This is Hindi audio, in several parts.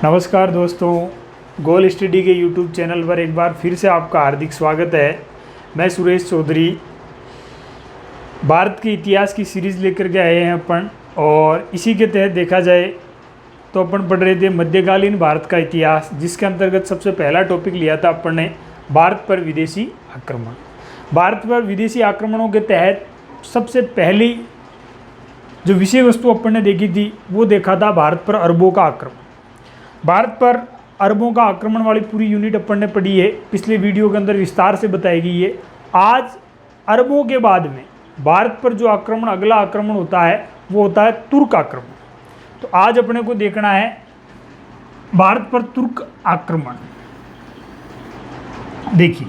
नमस्कार दोस्तों, गोल स्टडी के यूट्यूब चैनल पर एक बार फिर से आपका हार्दिक स्वागत है। मैं सुरेश चौधरी भारत के इतिहास की सीरीज़ लेकर के आए हैं अपन, और इसी के तहत देखा जाए तो अपन पढ़ रहे थे मध्यकालीन भारत का इतिहास, जिसके अंतर्गत सबसे पहला टॉपिक लिया था अपन ने भारत पर विदेशी आक्रमण। भारत पर विदेशी आक्रमणों के तहत सबसे पहली जो विषय वस्तु अपन ने देखी थी वो देखा था भारत पर अरबों का आक्रमण। भारत पर अरबों का आक्रमण वाली पूरी यूनिट अपन ने पढ़ी है, पिछले वीडियो के अंदर विस्तार से बताई गई है। आज अरबों के बाद में भारत पर जो आक्रमण, अगला आक्रमण होता है वो होता है तुर्क आक्रमण। तो आज अपने को देखना है भारत पर तुर्क आक्रमण। देखिए,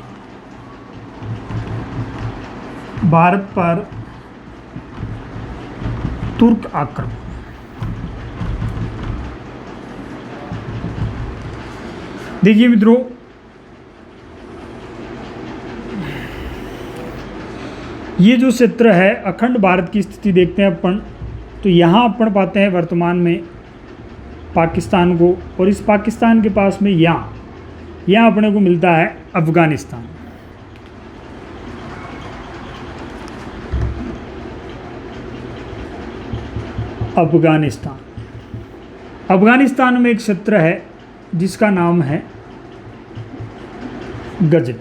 भारत पर तुर्क आक्रमण। देखिए मित्रों, ये जो क्षेत्र है अखंड भारत की स्थिति देखते हैं अपन, तो यहाँ अपन पाते हैं वर्तमान में पाकिस्तान को, और इस पाकिस्तान के पास में यहाँ अपने को मिलता है अफगानिस्तान। अफगानिस्तान में एक क्षेत्र है जिसका नाम है गजनी।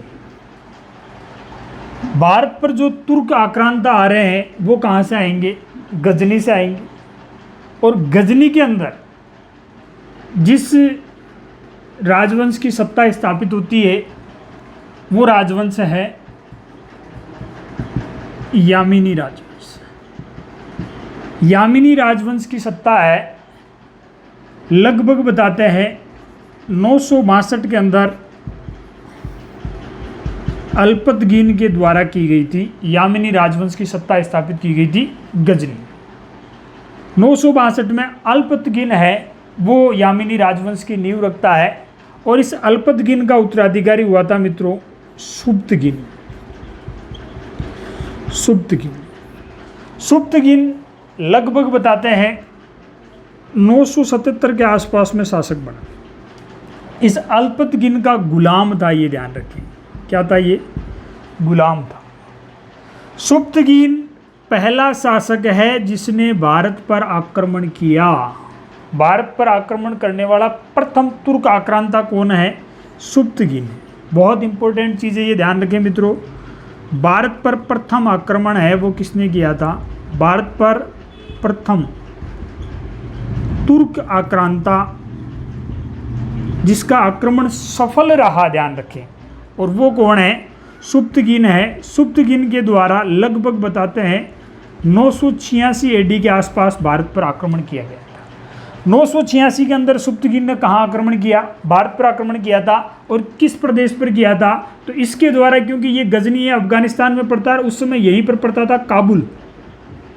भारत पर जो तुर्क आक्रांता आ रहे हैं वो कहाँ से आएंगे? गजनी से आएंगे। और गजनी के अंदर जिस राजवंश की सत्ता स्थापित होती है वो राजवंश है यामिनी राजवंश। यामिनी राजवंश की सत्ता है, लगभग बताते हैं 962 के अंदर अल्पतगीन के द्वारा की गई थी। यामिनी राजवंश की सत्ता स्थापित की गई थी गजनी। 962 में अल्पतगीन है वो यामिनी राजवंश की नींव रखता है, और इस अल्पतगीन का उत्तराधिकारी हुआ था मित्रों सुप्तगीन लगभग बताते हैं 977 के आसपास में शासक बना। इस अल्पतगीन का गुलाम था, ये ध्यान रखें। क्या था? ये गुलाम था। सुप्तगीन पहला शासक है जिसने भारत पर आक्रमण किया। भारत पर आक्रमण करने वाला प्रथम तुर्क आक्रांता कौन है? सुप्तगीन। बहुत इंपॉर्टेंट चीज़ है, ये ध्यान रखें मित्रों। भारत पर प्रथम आक्रमण है वो किसने किया था? भारत पर प्रथम तुर्क आक्रांता जिसका आक्रमण सफल रहा, ध्यान रखें, और वो कौन है? सुप्तगीन है। सुप्तगीन के द्वारा लगभग बताते हैं 986 एडी के आसपास भारत पर आक्रमण किया गया था। 986 के अंदर सुप्तगीन ने कहाँ आक्रमण किया? भारत पर आक्रमण किया था। और किस प्रदेश पर किया था? तो इसके द्वारा, क्योंकि ये गजनी है, अफगानिस्तान में पड़ता है, उस समय यहीं पर पड़ता था काबुल।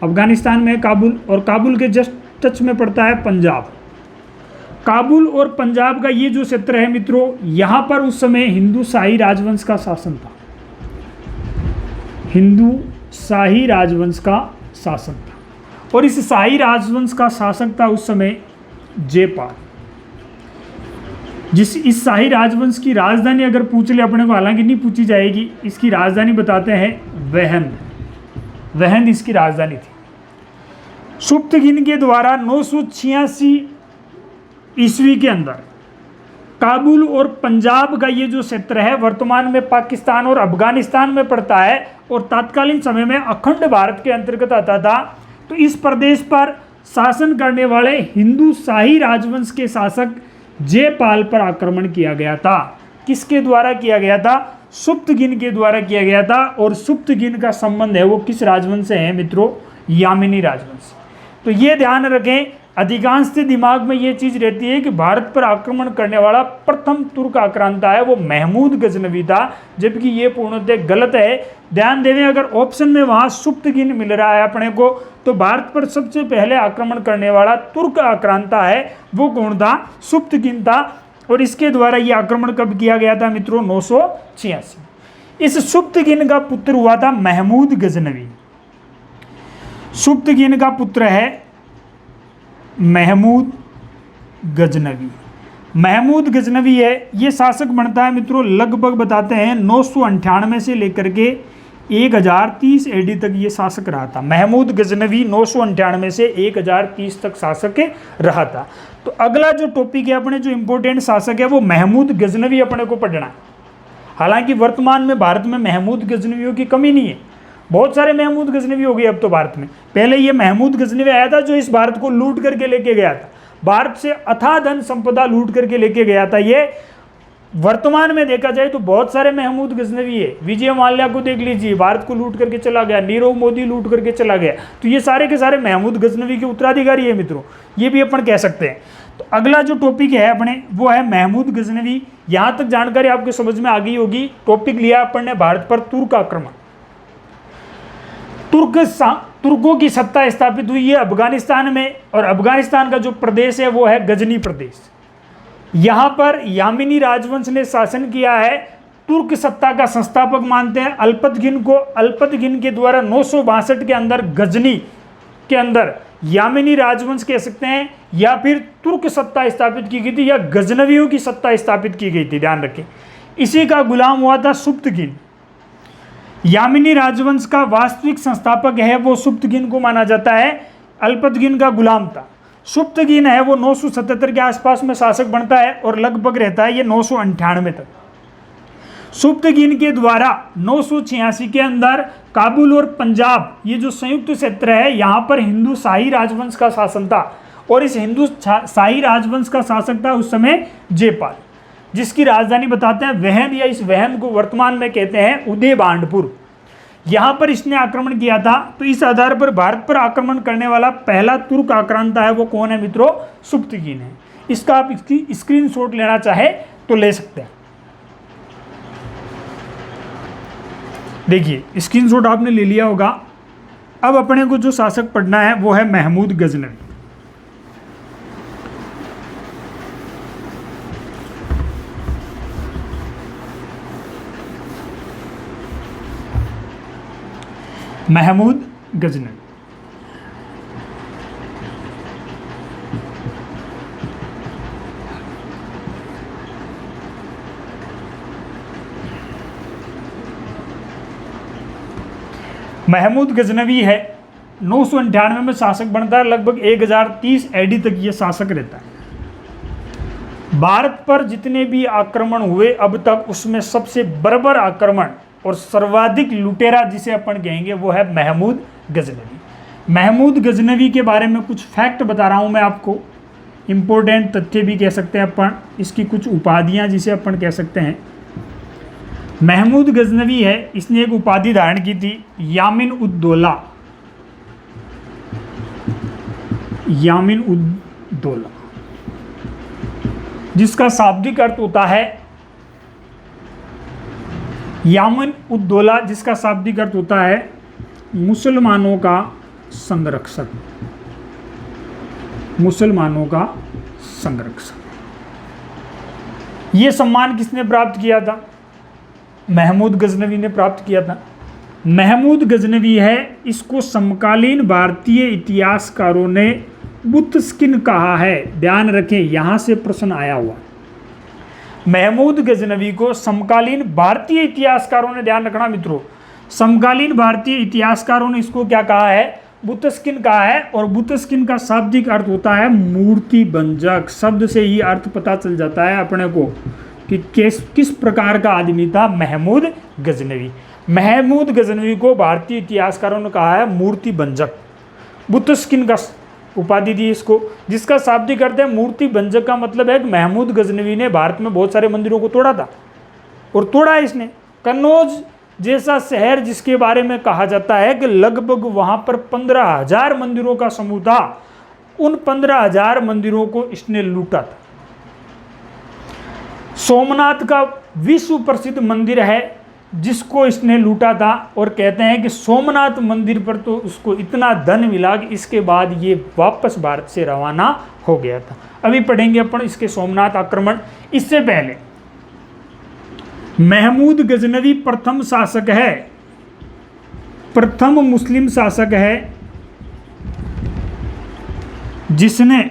अफगानिस्तान में काबुल, और काबुल के जस्ट टच में पड़ता है पंजाब। काबुल और पंजाब का ये जो क्षेत्र है मित्रों, यहाँ पर उस समय हिंदू शाही राजवंश का शासन था। हिंदू शाही राजवंश का शासन था, और इस शाही राजवंश का शासक था उस समय जयपाल। इस शाही राजवंश की राजधानी अगर पूछ ले अपने को, हालांकि नहीं पूछी जाएगी, इसकी राजधानी बताते हैं वहंद इसकी राजधानी थी। सुप्तगीन के द्वारा 986 ईस्वी के अंदर काबुल और पंजाब का ये जो क्षेत्र है वर्तमान में पाकिस्तान और अफगानिस्तान में पड़ता है, और तत्कालीन समय में अखंड भारत के अंतर्गत आता था। तो इस प्रदेश पर शासन करने वाले हिंदू शाही राजवंश के शासक जयपाल पर आक्रमण किया गया था। किसके द्वारा किया गया था? सुप्तगीन के द्वारा किया गया था। और सुप्तगीन का संबंध है वो किस राजवंश से है मित्रों? यामिनी राजवंश। तो ये ध्यान रखें, अधिकांश के दिमाग में ये चीज़ रहती है कि भारत पर आक्रमण करने वाला प्रथम तुर्क आक्रांता है वो महमूद गजनवी था, जबकि ये पूर्णतः गलत है। ध्यान देवें, अगर ऑप्शन में वहाँ सुप्तगीन मिल रहा है अपने को, तो भारत पर सबसे पहले आक्रमण करने वाला तुर्क आक्रांता है वो कौन था? सुप्तगीन था। और इसके द्वारा ये आक्रमण कब किया गया था मित्रों? 986। इस सुप्तगीन का पुत्र हुआ था महमूद गजनवी। सुप्तगीन का पुत्र है महमूद गजनवी। महमूद गजनवी है, ये शासक बनता है मित्रों लगभग बताते हैं 998 से लेकर के 1030 एडी तक ये शासक रहा था। महमूद गजनवी 998 से 1030 तक शासक रहा था। तो अगला जो टॉपिक है अपने जो इंपॉर्टेंट शासक है वो महमूद गजनवी अपने को पढ़ना है। हालांकि वर्तमान में भारत में महमूद गजनवियों की कमी नहीं है, बहुत सारे महमूद गजनवी हो गए अब तो भारत में। पहले ये महमूद गजनवी आया था जो इस भारत को लूट करके लेके गया था, भारत से अथाह धन संपदा लूट करके लेके गया था। ये वर्तमान में देखा जाए तो बहुत सारे महमूद गजनवी है। विजय माल्या को देख लीजिए, भारत को लूट करके चला गया, नीरव मोदी लूट करके चला गया। तो ये सारे के सारे महमूद गजनवी के उत्तराधिकारी है मित्रों, ये भी अपन कह सकते हैं। तो अगला जो टॉपिक है अपने वो है महमूद गजनवी। यहाँ तक जानकारी आपको समझ में आ गई होगी। टॉपिक लिया अपन ने भारत पर तुर्क आक्रमण। तुर्कों की सत्ता स्थापित हुई है अफगानिस्तान में, और अफगानिस्तान का जो प्रदेश है वो है गजनी प्रदेश। यहाँ पर यामिनी राजवंश ने शासन किया है। तुर्क सत्ता का संस्थापक मानते हैं अल्पतगिन को। अल्पतगिन के द्वारा 962 के अंदर गजनी के अंदर यामिनी राजवंश कह सकते हैं, या फिर तुर्क सत्ता स्थापित की गई थी, या गजनवियों की सत्ता स्थापित की गई थी, ध्यान रखें। इसी का गुलाम हुआ था सुप्तगिन। यामिनी राजवंश का वास्तविक संस्थापक है वो सुप्तगिन को माना जाता है, अल्पतगिन का गुलाम था। सुप्तगिन है वो 977 के आसपास में शासक बनता है और लगभग रहता है ये 998 तक। सुप्तगिन के द्वारा 986 के अंदर काबुल और पंजाब ये जो संयुक्त क्षेत्र है यहाँ पर हिंदू शाही राजवंश का शासन था, और इस हिंदू शाही राजवंश का शासक था उस समय जयपाल, जिसकी राजधानी बताते हैं वहन, या इस वहन को वर्तमान में कहते हैं उदयबांडपुर। यहाँ पर इसने आक्रमण किया था। तो इस आधार पर भारत पर आक्रमण करने वाला पहला तुर्क आक्रांता है वो कौन है मित्रों? सुप्तगिन है। इसका आप इसकी स्क्रीनशॉट लेना चाहे तो ले सकते हैं। देखिए स्क्रीनशॉट आपने ले लिया होगा। अब अपने को जो शासक पढ़ना है वो है महमूद गजनवी। महमूद गजनवी महमूद गजनवी है 998 में शासक बनता है, लगभग 1030 एडी तक ये शासक रहता है। भारत पर जितने भी आक्रमण हुए अब तक उसमें सबसे बर्बर आक्रमण और सर्वाधिक लुटेरा जिसे अपन कहेंगे वो है महमूद गजनवी। महमूद गजनवी के बारे में कुछ फैक्ट बता रहा हूँ मैं आपको, इम्पोर्टेंट तथ्य भी कह सकते हैं अपन, इसकी कुछ उपाधियाँ जिसे अपन कह सकते हैं। महमूद गजनवी है, इसने एक उपाधि धारण की थी यामिन उद्दौला। यामिन उद्दौला जिसका शाब्दिक अर्थ होता है यामिन उद्दौला, जिसका शाब्दिक अर्थ होता है मुसलमानों का संरक्षक। मुसलमानों का संरक्षक। यह सम्मान किसने प्राप्त किया था? महमूद गजनवी ने प्राप्त किया था। महमूद गजनवी है, इसको समकालीन भारतीय इतिहासकारों ने बुतस्किन कहा है। ध्यान रखें, यहां से प्रश्न आया हुआ। महमूद गजनवी को समकालीन भारतीय इतिहासकारों ने, ध्यान रखना मित्रों, समकालीन भारतीय इतिहासकारों ने इसको क्या कहा है? बुतस्किन कहा है। और बुतस्किन का शाब्दिक अर्थ होता है मूर्ति भंजक। शब्द से ही अर्थ पता चल जाता है अपने को कि किस प्रकार का आदमी था महमूद गजनवी। महमूद गजनवी को भारतीय इतिहासकारों ने कहा है मूर्ति भंजक। बुतस्किन का उपाधि दी इसको, जिसका शाब्दिक अर्थ है मूर्ति भंजक। का मतलब है कि महमूद गजनवी ने भारत में बहुत सारे मंदिरों को तोड़ा था, और तोड़ा इसने। कन्नौज जैसा शहर जिसके बारे में कहा जाता है कि लगभग वहाँ पर 15,000 मंदिरों का समूह था, उन 15,000 मंदिरों को इसने लूटा था। सोमनाथ का विश्व प्रसिद्ध मंदिर है जिसको इसने लूटा था, और कहते हैं कि सोमनाथ मंदिर पर तो उसको इतना धन मिला कि इसके बाद ये वापस भारत से रवाना हो गया था। अभी पढ़ेंगे अपन इसके सोमनाथ आक्रमण। इससे पहले महमूद गजनवी प्रथम शासक है, प्रथम मुस्लिम शासक है जिसने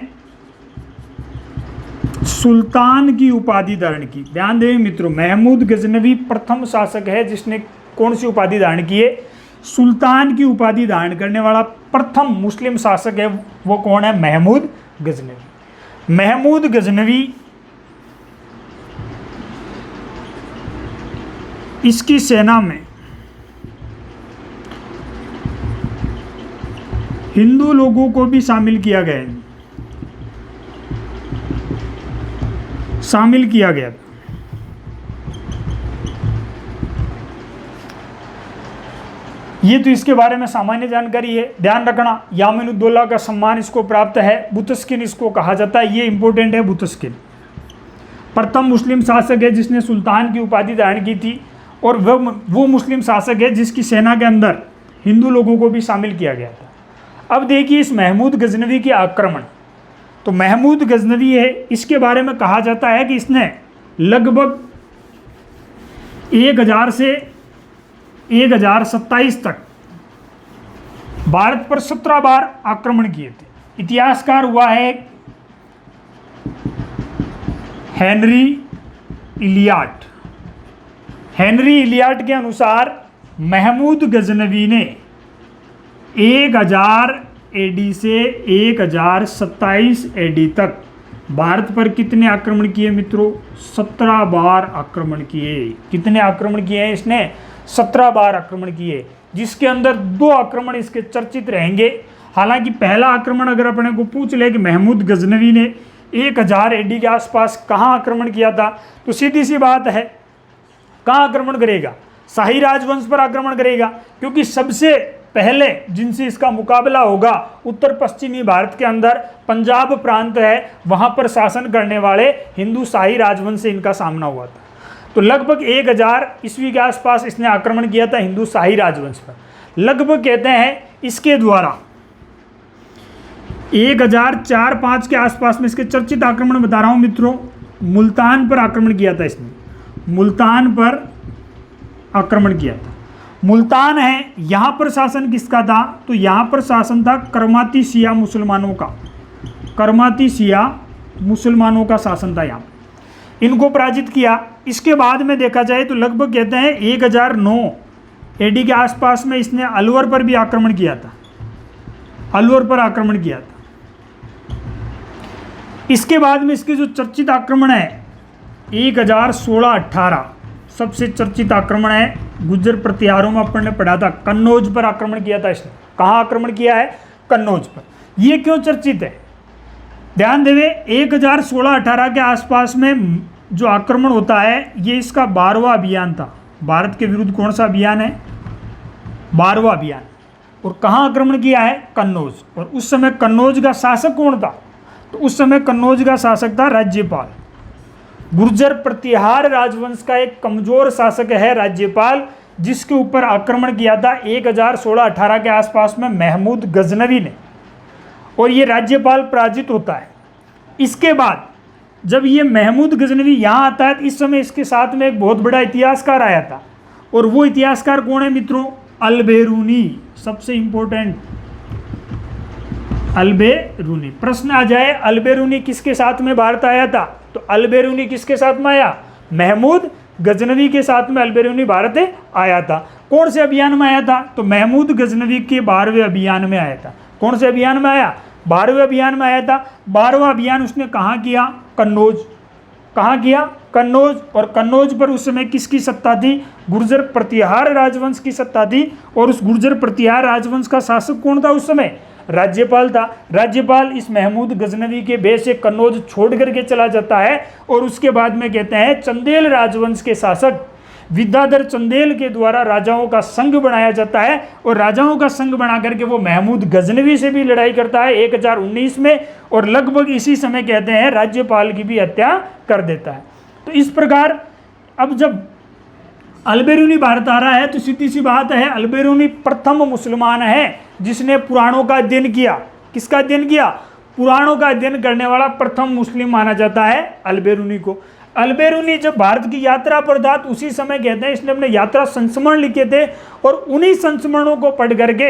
सुल्तान की उपाधि धारण की। ध्यान दें मित्रों, महमूद गजनवी प्रथम शासक है जिसने कौन सी उपाधि धारण की है? सुल्तान की उपाधि धारण करने वाला प्रथम मुस्लिम शासक है वो कौन है? महमूद गजनवी। महमूद गजनवी इसकी सेना में हिंदू लोगों को भी शामिल किया गया है, शामिल किया गया। ये तो इसके बारे में सामान्य जानकारी है। ध्यान रखना, यामिनुद्दौला का सम्मान इसको प्राप्त है, बुतस्किन इसको कहा जाता है, ये इंपॉर्टेंट है। बुतस्किन प्रथम मुस्लिम शासक है जिसने सुल्तान की उपाधि धारण की थी, और वो मुस्लिम शासक है जिसकी सेना के अंदर हिंदू लोगों को भी शामिल किया गया था। अब देखिए इस महमूद गजनवी के आक्रमण, तो महमूद गजनवी है, इसके बारे में कहा जाता है कि इसने लगभग 1000 से 1027 तक भारत पर 17 बार आक्रमण किए थे। इतिहासकार हुआ है हेनरी इलियट। हेनरी इलियट के अनुसार महमूद गजनवी ने 1000 एडी से 1027 एडी तक भारत पर कितने आक्रमण किए मित्रों? 17 बार आक्रमण किए। कितने आक्रमण किए हैं इसने? 17 बार आक्रमण किए, जिसके अंदर 2 आक्रमण इसके चर्चित रहेंगे। हालांकि पहला आक्रमण अगर अपने को पूछ ले कि महमूद गजनवी ने 1000 एडी के आसपास कहाँ आक्रमण किया था, तो सीधी सी बात है कहाँ आक्रमण करेगा? शाही राजवंश पर आक्रमण करेगा, क्योंकि सबसे पहले जिनसे इसका मुकाबला होगा उत्तर पश्चिमी भारत के अंदर पंजाब प्रांत है, वहां पर शासन करने वाले हिंदू शाही राजवंश से इनका सामना हुआ था। तो लगभग 1000 ईस्वी के आसपास इसने आक्रमण किया था हिंदू शाही राजवंश पर। लगभग कहते हैं इसके द्वारा 1004-5 के आसपास में इसके चर्चित आक्रमण बता रहा हूं मित्रों, मुल्तान पर आक्रमण किया था इसने। मुल्तान पर आक्रमण किया था। मुल्तान है, यहाँ पर शासन किसका था? तो यहाँ पर शासन था करमाती शिया मुसलमानों का। करमाती शिया मुसलमानों का शासन था यहाँ। इनको पराजित किया। इसके बाद में देखा जाए तो लगभग कहते हैं 1009 एडी के आसपास में इसने अलवर पर भी आक्रमण किया था। अलवर पर आक्रमण किया था। इसके बाद में इसके जो चर्चित आक्रमण है 1016-18 सबसे चर्चित आक्रमण है, गुज्जर प्रतिहारों में अपन ने पढ़ा था, कन्नौज पर आक्रमण किया था इसने। कहाँ आक्रमण किया है? कन्नौज पर। ये क्यों चर्चित है? ध्यान देवे, 1016-18 के आसपास में जो आक्रमण होता है ये इसका 12वां अभियान था। भारत के विरुद्ध कौन सा अभियान है? 12वां अभियान। और कहाँ आक्रमण किया है? कन्नौज। और उस समय कन्नौज का शासक कौन था? तो उस समय कन्नौज का शासक था राज्यपाल। गुर्जर प्रतिहार राजवंश का एक कमजोर शासक है राज्यपाल, जिसके ऊपर आक्रमण किया था 1016-18 के आसपास में महमूद गजनवी ने, और ये राज्यपाल पराजित होता है। इसके बाद जब ये महमूद गजनवी यहाँ आता है, इस समय इसके साथ में एक बहुत बड़ा इतिहासकार आया था, और वो इतिहासकार कौन है मित्रों? अल-बेरूनी। सबसे इंपॉर्टेंट अल-बेरूनी। प्रश्न आ जाए अल-बेरूनी किसके साथ में भारत आया था? तो अल-बेरूनी किसके साथ में आया? महमूद गजनवी के साथ में अल-बेरूनी भारत आया था। कौन से अभियान में आया था? तो महमूद गजनवी के 12वें अभियान में आया था। कौन से अभियान में आया? 12वें अभियान में आया था। 12वां अभियान उसने कहाँ किया? कन्नौज। कहाँ किया? कन्नौज। और कन्नौज पर उस समय किसकी सत्ता थी? गुर्जर प्रतिहार राजवंश की सत्ता थी। और उस गुर्जर प्रतिहार राजवंश का शासक कौन था उस समय? राज्यपाल था। राज्यपाल इस महमूद गजनवी के बेस से कन्नौज छोड़ करके चला जाता है, और उसके बाद में कहते हैं चंदेल राजवंश के शासक विद्याधर चंदेल के द्वारा राजाओं का संघ बनाया जाता है, और राजाओं का संघ बना करके वो महमूद गजनवी से भी लड़ाई करता है 1019 में, और लगभग इसी समय कहते हैं राज्यपाल की भी हत्या कर देता है। तो इस प्रकार अब जब अल-बेरूनी भारत आ रहा है तो सीधी सी बात है अल-बेरूनी प्रथम मुसलमान है जिसने पुराणों का अध्ययन किया। किसका अध्ययन किया? पुराणों का अध्ययन करने वाला प्रथम मुस्लिम माना जाता है अल-बेरूनी को। अल-बेरूनी जब भारत की यात्रा पर था तो उसी समय कहते हैं इसने अपने यात्रा संस्मरण लिखे थे, और उन्हीं संस्मरणों को पढ़ करके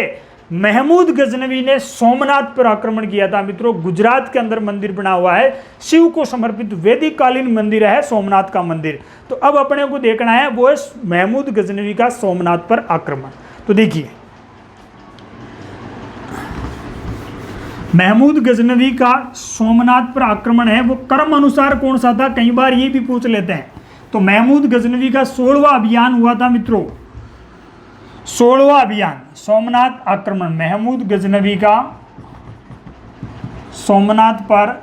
महमूद गजनवी ने सोमनाथ पर आक्रमण किया था मित्रों। गुजरात के अंदर मंदिर बना हुआ है, शिव को समर्पित वैदिक कालीन मंदिर है सोमनाथ का मंदिर। तो अब अपने को देखना है वो है महमूद गजनवी का सोमनाथ पर आक्रमण। तो देखिए महमूद गजनवी का सोमनाथ पर आक्रमण है वो क्रम अनुसार कौन सा था, कई बार ये भी पूछ लेते हैं। तो महमूद गजनवी का 16वां अभियान हुआ था मित्रों, 16वां अभियान सोमनाथ आक्रमण। महमूद गजनवी का सोमनाथ पर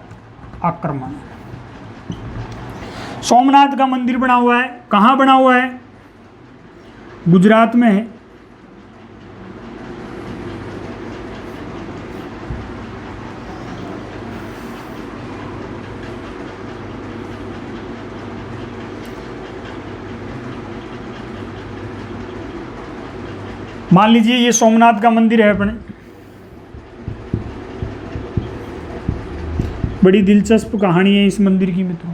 आक्रमण। सोमनाथ का मंदिर बना हुआ है, कहां बना हुआ है, गुजरात में है। मान लीजिए ये सोमनाथ का मंदिर है अपने, बड़ी दिलचस्प कहानी है इस मंदिर की मित्रों।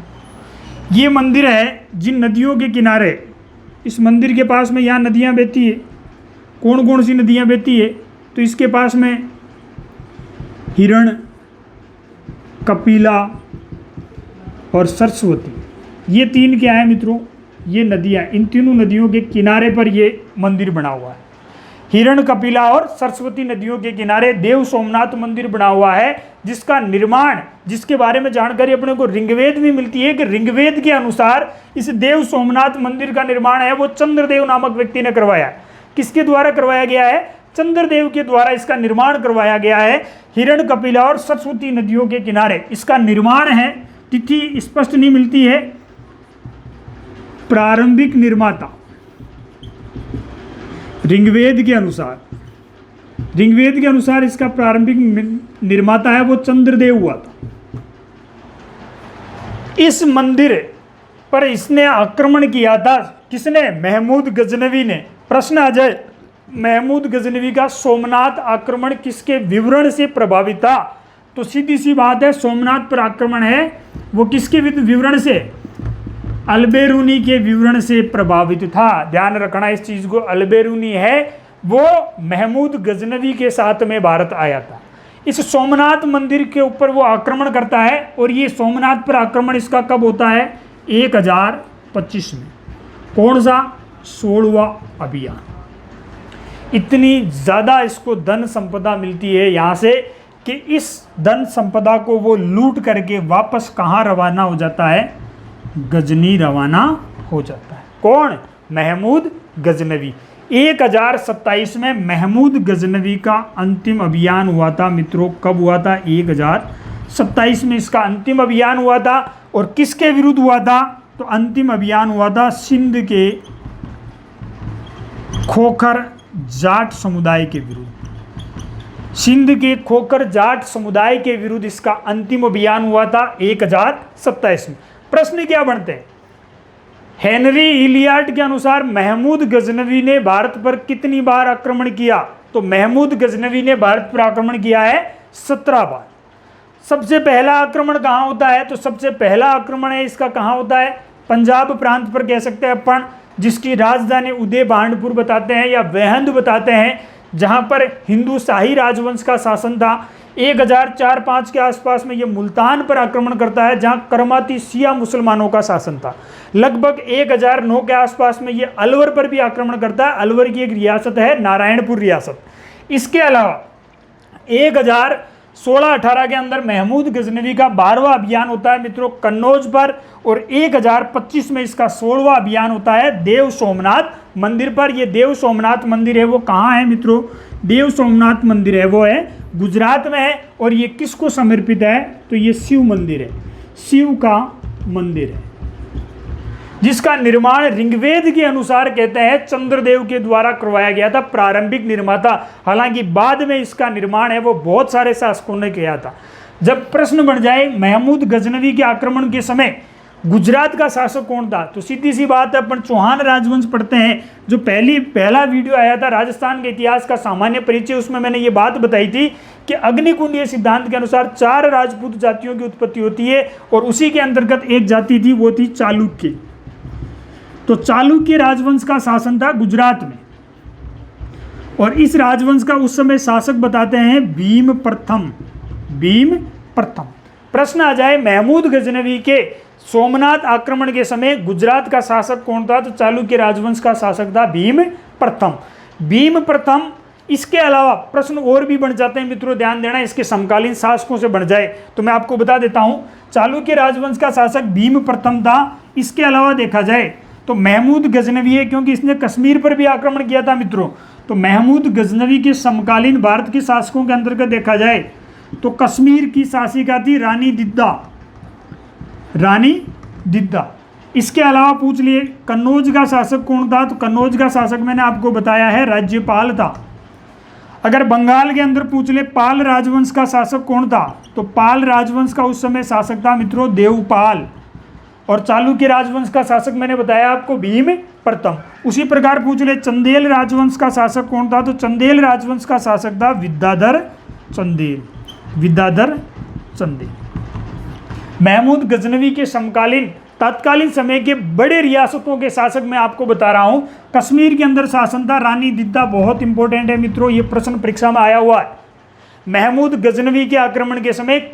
ये मंदिर है जिन नदियों के किनारे, इस मंदिर के पास में यहाँ नदियाँ बहती है। कौन कौन सी नदियाँ बहती है, तो इसके पास में हिरण, कपिला और सरस्वती, ये तीन क्या है मित्रों, ये नदियाँ। इन तीनों नदियों के किनारे पर ये मंदिर बना हुआ है। हिरण, कपिला और सरस्वती नदियों के किनारे देव सोमनाथ मंदिर बना हुआ है, जिसका निर्माण, जिसके बारे में जानकारी अपने को ऋग्वेद में मिलती है कि ऋग्वेद के अनुसार इस देव सोमनाथ मंदिर का निर्माण है वो चंद्रदेव नामक व्यक्ति ने करवाया। किसके द्वारा करवाया गया है, चंद्रदेव के द्वारा इसका निर्माण करवाया गया है। हिरण, कपिला और सरस्वती नदियों के किनारे इसका निर्माण है। तिथि स्पष्ट नहीं मिलती है। प्रारंभिक निर्माता ऋग्वेद के अनुसार इसका प्रारंभिक निर्माता है वो चंद्रदेव हुआ था। इस मंदिर पर इसने आक्रमण किया था, किसने, महमूद गजनवी ने। प्रश्न आ जाए महमूद गजनवी का सोमनाथ आक्रमण किसके विवरण से प्रभावित था, तो सीधी सी बात है सोमनाथ पर आक्रमण है वो किसके विवरण से, अलबेरूनी के विवरण से प्रभावित था। ध्यान रखना इस चीज को, अलबेरूनी है वो महमूद गजनवी के साथ में भारत आया था। इस सोमनाथ मंदिर के ऊपर वो आक्रमण करता है और ये सोमनाथ पर आक्रमण इसका कब होता है, 1025 में। कौन सा, 16वां अभियान। इतनी ज़्यादा इसको धन संपदा मिलती है यहाँ से कि इस धन संपदा को वो लूट करके वापस कहाँ रवाना हो जाता है, गजनी रवाना हो जाता है। कौन, महमूद गजनवी। 1027 में महमूद गजनवी का अंतिम अभियान हुआ था मित्रों। कब हुआ था, 1027 में इसका अंतिम अभियान हुआ था। और किसके विरुद्ध हुआ था, तो अंतिम अभियान हुआ था सिंध के खोखर जाट समुदाय के विरुद्ध। सिंध के खोखर जाट समुदाय के विरुद्ध इसका अंतिम अभियान हुआ था 1027 में। प्रश्न क्या बनते हैं, हेनरी इलियट के अनुसार महमूद गजनवी ने भारत पर कितनी बार आक्रमण किया, तो महमूद गजनवी ने भारत पर आक्रमण किया है 17 बार। सबसे पहला आक्रमण कहाँ होता है, तो सबसे पहला आक्रमण है इसका कहाँ होता है, पंजाब प्रांत पर कह सकते हैं अपन, जिसकी राजधानी उदय भांडपुर बताते हैं या वेहंद बताते हैं, जहाँ पर हिंदू शाही राजवंश का शासन था। 1004-5 के आसपास में ये मुल्तान पर आक्रमण करता है, जहाँ करमाती शिया मुसलमानों का शासन था। लगभग 1009 के आसपास में ये अलवर पर भी आक्रमण करता है। अलवर की एक रियासत है नारायणपुर रियासत। इसके अलावा 1016-18 के अंदर महमूद गजनवी का 12वां अभियान होता है मित्रों कन्नौज पर, और 1025 में इसका 16वां अभियान होता है देव सोमनाथ मंदिर पर। ये देव सोमनाथ मंदिर है वो कहाँ है मित्रों, देव सोमनाथ मंदिर है वो है गुजरात में है। और ये किसको समर्पित है, तो ये शिव मंदिर है, शिव का मंदिर है, जिसका निर्माण ऋग्वेद के अनुसार कहते हैं चंद्रदेव के द्वारा करवाया गया था, प्रारंभिक निर्माता। हालांकि बाद में इसका निर्माण है वो बहुत सारे शासकों ने किया था। जब प्रश्न बन जाए महमूद गजनवी के आक्रमण के समय गुजरात का शासक कौन था, तो सीधी सी बात है अपन चौहान राजवंश पढ़ते हैं। जो पहला वीडियो आया था राजस्थान के इतिहास का सामान्य परिचय, उसमें मैंने ये बात बताई थी कि अग्निकुंडीय सिद्धांत के अनुसार 4 राजपूत जातियों की उत्पत्ति होती है, और उसी के अंतर्गत एक जाति थी वो थी चालुक्य। तो चालुक्य राजवंश का शासन था गुजरात में। और इस राजवंश का उस समय शासक बताते हैं भीम प्रथम। भीम प्रथम। प्रश्न आ जाए महमूद गजनवी के सोमनाथ आक्रमण के समय गुजरात का शासक कौन था, तो चालुक्य राजवंश का शासक था भीम प्रथम। भीम प्रथम। इसके अलावा प्रश्न और भी बन जाते हैं मित्रों, ध्यान देना, इसके समकालीन शासकों से बन जाए तो मैं आपको बता देता हूं। चालुक्य राजवंश का शासक भीम प्रथम था। इसके अलावा देखा जाए तो महमूद गजनवी है, क्योंकि इसने कश्मीर पर भी आक्रमण किया था मित्रों। तो महमूद गजनवी के समकालीन भारत के शासकों के अंतर्गत देखा जाए तो कश्मीर की शासिका थी रानी दिद्दा। रानी दिद्दा। इसके अलावा पूछ लिए कन्नौज का शासक कौन था, तो कन्नौज का शासक मैंने आपको बताया है राज्यपाल था। अगर बंगाल के अंदर पूछ ले पाल राजवंश का शासक कौन था, तो पाल राजवंश का उस समय शासक था मित्रों देवपाल। और चालुक्य राजवंश का शासक मैंने बताया आपको भीम प्रथम। उसी प्रकार पूछ ले चंदेल राजवंश का शासक कौन था, तो चंदेल राजवंश का शासक था विद्याधर चंदेल। विद्याधर चंदेल। महमूद गजनवी के समकालीन तत्कालीन समय के बड़े रियासतों के शासक मैं आपको बता रहा हूं। कश्मीर के अंदर शासन था रानी दिद्दा, बहुत इंपॉर्टेंट है मित्रों, ये प्रश्न परीक्षा में आया हुआ है। महमूद गजनवी के आक्रमण के समय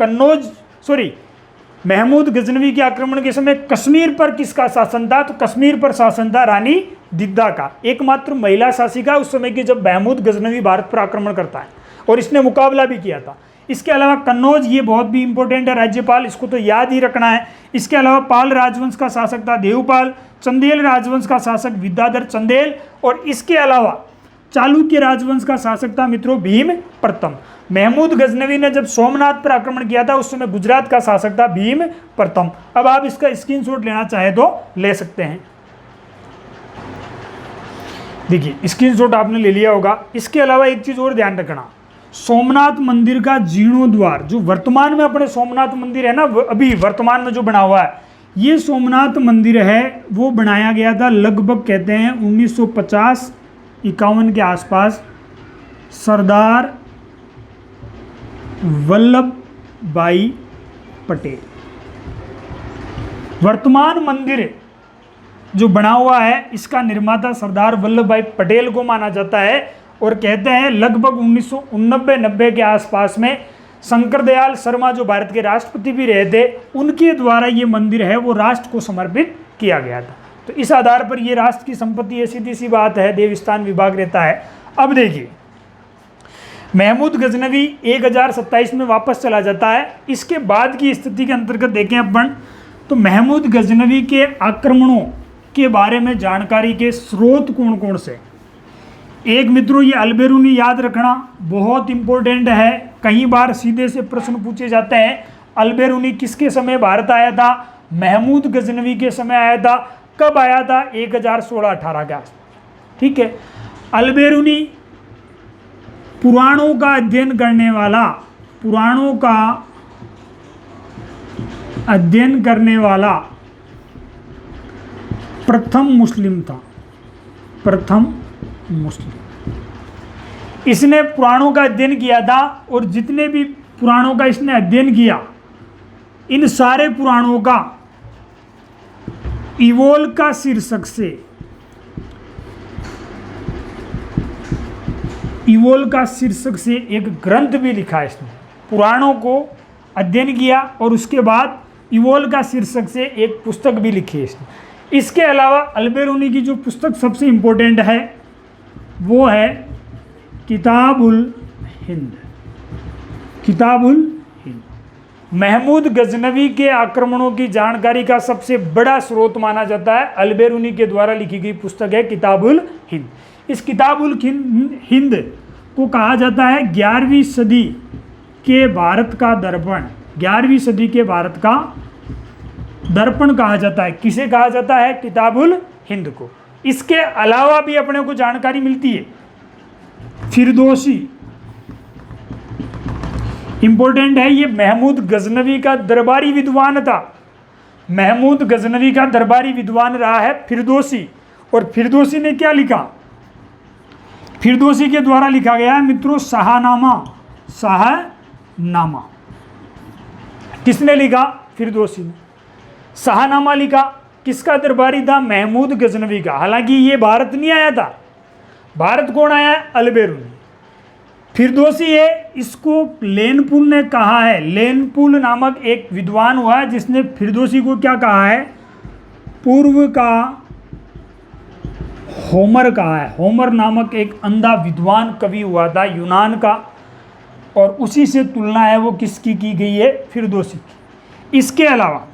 महमूद गजनवी के आक्रमण के समय कश्मीर पर किसका शासन था, तो कश्मीर पर शासन था रानी दिद्दा का। एकमात्र महिला शासिका उस समय की जब महमूद गजनवी भारत पर आक्रमण करता है, और इसने मुकाबला भी किया था। इसके अलावा कन्नौज, ये बहुत भी इंपॉर्टेंट है, राज्यपाल, इसको तो याद ही रखना है। इसके अलावा पाल राजवंश का शासक था देवपाल, चंदेल राजवंश का शासक विद्याधर चंदेल, और इसके अलावा चालुक्य राजवंश का शासक था मित्रों भीम प्रथम। महमूद गजनवी ने जब सोमनाथ पर आक्रमण किया था उस समय गुजरात का शासक था भीम प्रथम। अब आप इसका स्क्रीनशॉट लेना चाहे तो ले सकते हैं। देखिए स्क्रीनशॉट आपने ले लिया होगा। इसके अलावा एक चीज और ध्यान रखना, सोमनाथ मंदिर का जीर्णोद्वार, जो वर्तमान में अपने सोमनाथ मंदिर है ना, अभी वर्तमान में जो बना हुआ है, ये सोमनाथ मंदिर है वो बनाया गया था लगभग कहते हैं 1950-51 के आसपास सरदार वल्लभ भाई पटेल। वर्तमान मंदिर जो बना हुआ है इसका निर्माता सरदार वल्लभ भाई पटेल को माना जाता है, और कहते हैं लगभग 1989-90 के आसपास में शंकर दयाल शर्मा जो भारत के राष्ट्रपति भी रहे थे, उनके द्वारा ये मंदिर है वो राष्ट्र को समर्पित किया गया था। तो इस आधार पर ये राष्ट्र की संपत्ति है, सीधी सी बात है, देवस्थान विभाग रहता है। अब देखिए महमूद गजनवी 1027 में वापस चला जाता है। इसके बाद की स्थिति के अंतर्गत देखें अपन तो महमूद गजनवी के आक्रमणों के बारे में जानकारी के स्रोत कौन कौन से। एक मित्रों ये अलबेरूनी याद रखना बहुत इंपॉर्टेंट है, कई बार सीधे से प्रश्न पूछे जाते हैं। अलबेरूनी किसके समय भारत आया था, महमूद गजनवी के समय आया था। कब आया था, 1016-18 के आसपास, ठीक है। अलबेरूनी पुराणों का अध्ययन करने वाला, पुराणों का अध्ययन करने वाला प्रथम मुस्लिम था, प्रथम मुस्लिम। इसने पुराणों का अध्ययन किया था, और जितने भी पुराणों का इसने अध्ययन किया, इन सारे पुराणों का इवोल का शीर्षक से, इवोल का शीर्षक से एक ग्रंथ भी लिखा है। इसने पुराणों को अध्ययन किया और उसके बाद इवोल का शीर्षक से एक पुस्तक भी लिखी है इसने। इसके अलावा अलबेरूनी की जो पुस्तक सबसे इंपॉर्टेंट है वो है किताबुल हिंद। किताबुल हिंद महमूद गजनवी के आक्रमणों की जानकारी का सबसे बड़ा स्रोत माना जाता है। अलबेरूनी के द्वारा लिखी गई पुस्तक है किताबुल हिंद। इस किताबुल हिंद को कहा जाता है 11वीं सदी के भारत का दर्पण। 11वीं सदी के भारत का दर्पण कहा जाता है। किसे कहा जाता है, किताबुल हिंद को। इसके अलावा भी अपने को जानकारी मिलती है। फिरदौसी इंपॉर्टेंट है, ये महमूद गजनवी का दरबारी विद्वान था। महमूद गजनवी का दरबारी विद्वान रहा है फिरदौसी। और फिरदौसी ने क्या लिखा, फिरदौसी के द्वारा लिखा गया है मित्रों शाहनामा। शाहनामा किसने लिखा, फिरदौसी ने। शाहनामा लिखा, किसका दरबारी था, महमूद गजनवी का। हालांकि ये भारत नहीं आया था, भारत कौन आया है? अलबेरुनी। फिरदौसी है, इसको लेनपुल ने कहा है। लेनपुल नामक एक विद्वान हुआ है जिसने फिरदौसी को क्या कहा है? पूर्व का होमर कहा है। होमर नामक एक अंधा विद्वान कवि हुआ था यूनान का, और उसी से तुलना है वो किसकी की गई है? फिरदौसी की। इसके अलावा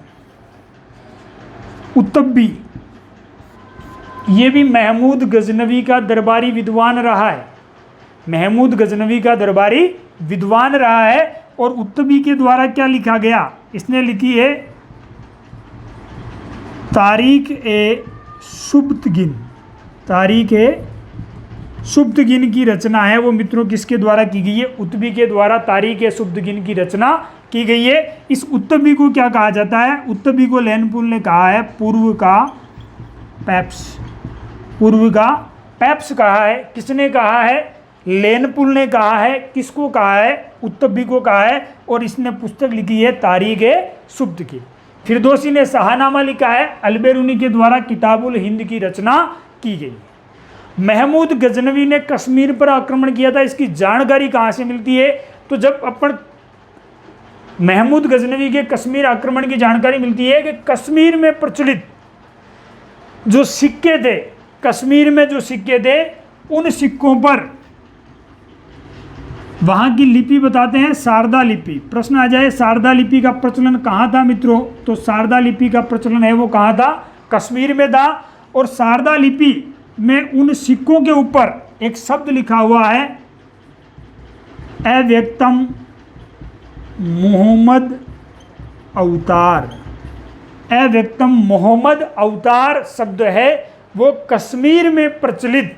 उत्तबी, ये भी महमूद गजनवी का दरबारी विद्वान रहा है। महमूद गजनवी का दरबारी विद्वान रहा है। और उत्तबी के द्वारा क्या लिखा गया? इसने लिखी है तारीख ए सुब्तगिन। तारीख ए सुब्तगिन की रचना है वो मित्रों किसके द्वारा की गई है? उत्तबी के द्वारा तारीख ए सुब्तगिन की रचना की गई है। इस उत्तबी को क्या कहा जाता है? उत्तबी को लेनपुल ने कहा है पूर्व का पैप्स। पूर्व का पैप्स कहा है। किसने कहा है? लेनपुल ने कहा है। किसको कहा है? उत्तबी को कहा है। और इसने पुस्तक लिखी है तारीख ए सुब्तगिन। फिरदौसी ने शाहनामा लिखा है। अलबेरुनी के द्वारा किताबुल हिंद की रचना की गई। महमूद गजनवी ने कश्मीर पर आक्रमण किया था। इसकी जानकारी कहाँ से मिलती है? तो जब अपन महमूद गजनवी के कश्मीर आक्रमण की जानकारी मिलती है कि कश्मीर में प्रचलित जो सिक्के थे, कश्मीर में जो सिक्के थे, उन सिक्कों पर वहाँ की लिपि बताते हैं शारदा लिपि। प्रश्न आ जाए शारदा लिपि का प्रचलन कहाँ था मित्रों? तो शारदा लिपि का प्रचलन है वो कहाँ था? कश्मीर में था। और शारदा लिपि में उन सिक्कों के ऊपर एक शब्द लिखा हुआ है अव्यक्तम मोहम्मद अवतार। अव्यक्तम मोहम्मद अवतार शब्द है वो कश्मीर में प्रचलित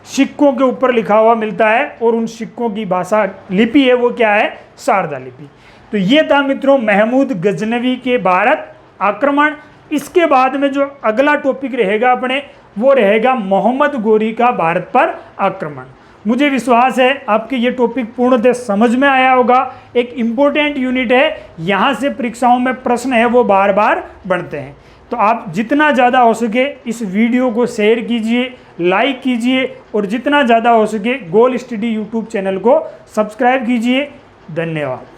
सिक्कों के ऊपर लिखा हुआ मिलता है। और उन सिक्कों की भाषा लिपि है वो क्या है? शारदा लिपि। तो ये था मित्रों महमूद गजनवी के भारत आक्रमण। इसके बाद में जो अगला टॉपिक रहेगा अपने, वो रहेगा मोहम्मद गोरी का भारत पर आक्रमण। मुझे विश्वास है आपके ये टॉपिक पूर्णतः समझ में आया होगा। एक इम्पोर्टेंट यूनिट है, यहाँ से परीक्षाओं में प्रश्न है वो बार बार बनते हैं। तो आप जितना ज़्यादा हो सके इस वीडियो को शेयर कीजिए, लाइक कीजिए, और जितना ज़्यादा हो सके गोल स्टडी यूट्यूब चैनल को सब्सक्राइब कीजिए। धन्यवाद।